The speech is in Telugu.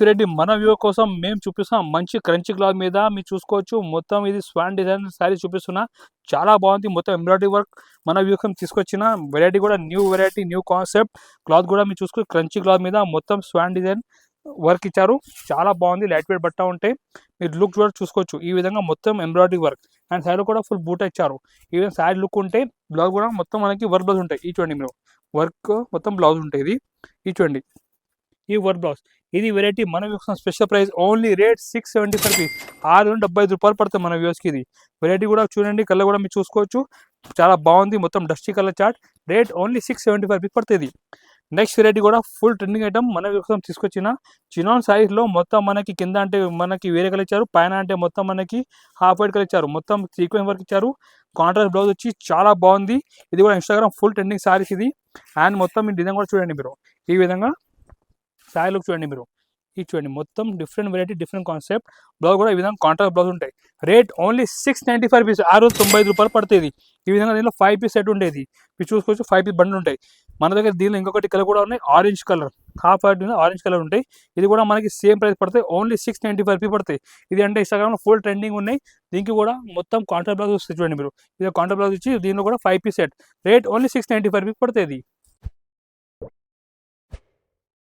రెడ్డి మన వ్యూ కోసం మేము చూపిస్తాం మంచి క్రంచీ క్లాత్ మీద మీరు చూసుకోవచ్చు. మొత్తం ఇది స్వాన్ డిజైన్ శారీ చూపిస్తున్నా, చాలా బాగుంది. మొత్తం ఎంబ్రాయిడరీ వర్క్ మన వ్యూ కోసం తీసుకొచ్చిన వెరైటీ కూడా new variety, new concept. Cloth కూడా మీరు చూసుకో, క్రంచీ క్లాత్ మీద మొత్తం స్వాన్ డిజైన్ వర్క్ ఇచ్చారు, చాలా బాగుంది. లైట్ వెయిట్ బట్ట ఉంటాయి, మీరు లుక్ కూడా చూసుకోవచ్చు. ఈ విధంగా మొత్తం ఎంబ్రాయిడరీ వర్క్ అండ్ శారీ కూడా ఫుల్ బూట ఇచ్చారు. ఈ విధంగా శారీ లుక్ ఉంటే బ్లౌజ్ కూడా మొత్తం మనకి వర్క్ బ్లౌజ్ ఉంటాయి. ఈ చూడండి మీరు, వర్క్ మొత్తం బ్లౌజ్ ఉంటుంది. ఇది ఈ చూడండి, ఈ వర్క్ బ్లౌజ్. ఇది వెరైటీ మన views special price only rate 675 rupees, 675 రూపాయలు పడుతుంది మన వ్యూస్కి. ఇది వెరైటీ కూడా చూడండి, కలర్ కూడా మీరు చూసుకోవచ్చు, చాలా బాగుంది. మొత్తం dusty colour chart, rate only 675 rupees పడుతుంది. నెక్స్ట్ వెరైటీ కూడా ఫుల్ ట్రెండింగ్ ఐటమ్ మన కోసం తీసుకొచ్చిన చినాన్ సారీస్లో మొత్తం మనకి కింద అంటే మనకి వేరే కలర్ ఇచ్చారు, పైన అంటే మొత్తం మనకి హాఫ్ వైట్ కలర్ ఇచ్చారు, మొత్తం సీక్వెన్స్ వర్క్ ఇచ్చారు. కాంట్రాస్ట్ బ్లౌజ్ వచ్చి చాలా బాగుంది. ఇది కూడా ఇన్స్టాగ్రామ్ ఫుల్ ట్రెండింగ్ సారీస్ ఇది. అండ్ మొత్తం ఈ డిజైన్ కూడా చూడండి మీరు, ఈ విధంగా శారీ లుక్ చూడండి మీరు. ఇది చూడండి, మొత్తం different variety, different concept. Blouse కూడా ఈ విధంగా కాంట్రాస్ట్ బ్లౌజ్ ఉంటాయి. రేట్ ఓన్లీ 695 రూపీస్, 695 రూపాయలు పడుతుంది. ఈ విధంగా దీనిలో 5 పీస్ సెట్ ఉండేది, మీరు చూసుకోవచ్చు. 5 పీస్ బండ్లు ఉంటాయి మన దగ్గర. దీనిలో ఇంకొకటి కలర్ కూడా ఉన్నాయి, orange colour, half white orange colour ఉంటాయి. ఇది కూడా మనకి సేమ్ ప్రైస్ పడతాయి, ఓన్లీ 695 రూపీస్ పడతాయి. ఇది అంటే ఇన్స్టాగ్రామ్లో ఫుల్ ట్రెండింగ్ ఉన్నాయి. దీనికి కూడా మొత్తం కాంట్రాస్ట్ బ్లౌజ్ వస్తుంది చూడండి మీరు. ఇది కాంట్రాస్ట్ బ్లౌజ్ ఇచ్చి దీనిలో కూడా 5 piece set, rate only 695 rupees పడుతుంది.